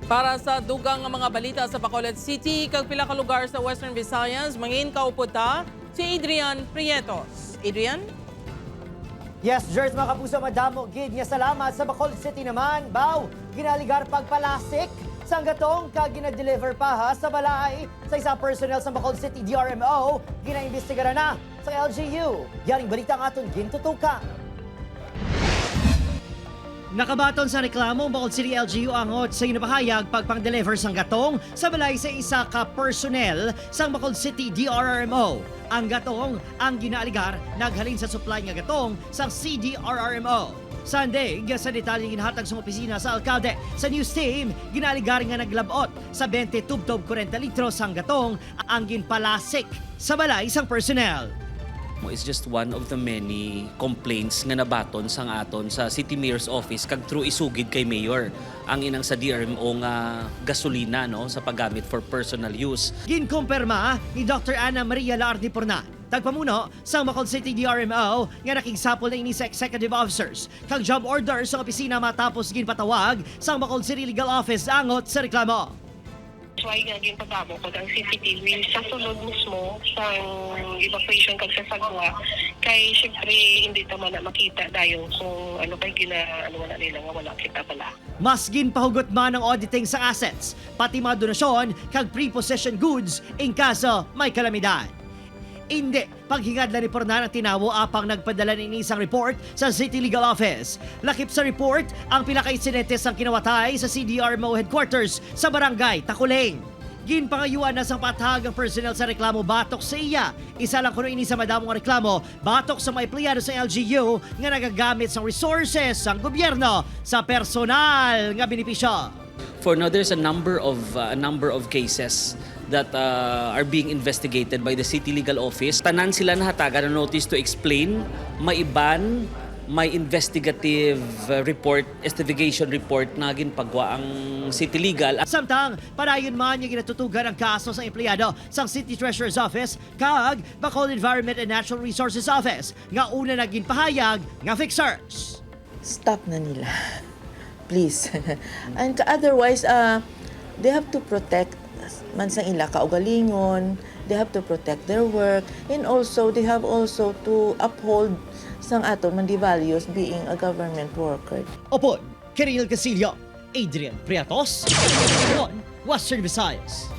Para sa dugang nga mga balita sa Bacolod City, kag pila ka lugar sa Western Visayas, mangin kauputa si Adrian Prietos. Adrian? Yes, Jers, mga kapuso, madamo gid nga salamat sa Bacolod City naman. Baw, ginaligar pagpalasik sa gatong kag gina-deliver pa ha sa balay sa isang personnel sa Bacolod City DRMO, ginaimbestigaran na sa LGU. Yaring balita ang aton gintutukan. Nakabaton sa reklamo ang Bacolod City LGU angot sa inabahayag pagpang-deliver sang gatong sa balay sa isa ka personnel sa Bacolod City DRRMO. Ang gatong ang ginaaligar naghalin sa supply nga gatong sa CDRRMO. Sunday, sa detalye ginhatag sa opisina sa alkalde sa news team, ginaaligar nga naglabot sa 20 tubtob 40 litros ang gatong ang ginpalasik sa balay sang personnel. Is just one of the many complaints nga nabaton sang aton sa City Mayor's Office kag through isugid kay Mayor ang inang sa DRMO nga gasolina no sa paggamit for personal use. Ginkumpirma ni Dr. Ana Maria Lardi Porna, tagpamuno sa Bacolod City DRMO nga nakigsapol na ini sa executive officers kag job order sa opisina matapos ginpatawag sa Bacolod City Legal Office angot sa reklamo. Why nga ginpatabo ko ang CCTV sa sulod mismo sa evacuation kag sa sagwa kay syempre hindi ta man na makita dayon kung ano kay ano na nila nga wala kita pala. Mas ginpahugot man ang auditing sa assets, pati mga donasyon kag pre-possession goods in kaso may kalamidad. Hindi, paghingad na ni Pornan ang tinawo apang nagpadala ni isang report sa City Legal Office. Lakip sa report ang pila ka insidente sang kinawatay sa CDRMO headquarters sa Barangay Takuleng. Ginpangayuan na sang patahag ang personnel sa reklamo batok sa iya. Isa lang kuno ini sa madamong reklamo batok sa mga empleyado sa LGU nga nagagamit sang resources sang gobyerno sa personal nga benepisyo. For now, there's a number of cases that are being investigated by the City Legal Office. Tanan sila nahatagan ng notice to explain, may iban, may investigative report, investigation report na ginpagwa ang City Legal. Samtang, padayon man yung ginatutugan ang kaso sa empleyado sa City Treasurer's Office kag Bacolod Environment and Natural Resources Office nga una na ginpahayag nga fixers. Stop na nila. Please. And otherwise, they have to protect man sa ila kaugalingon, they have to protect their work, and also they have also to uphold sang aton man di values being a government worker. Opon, Kiril Casillo, Adrian Prietos, Western Visayas.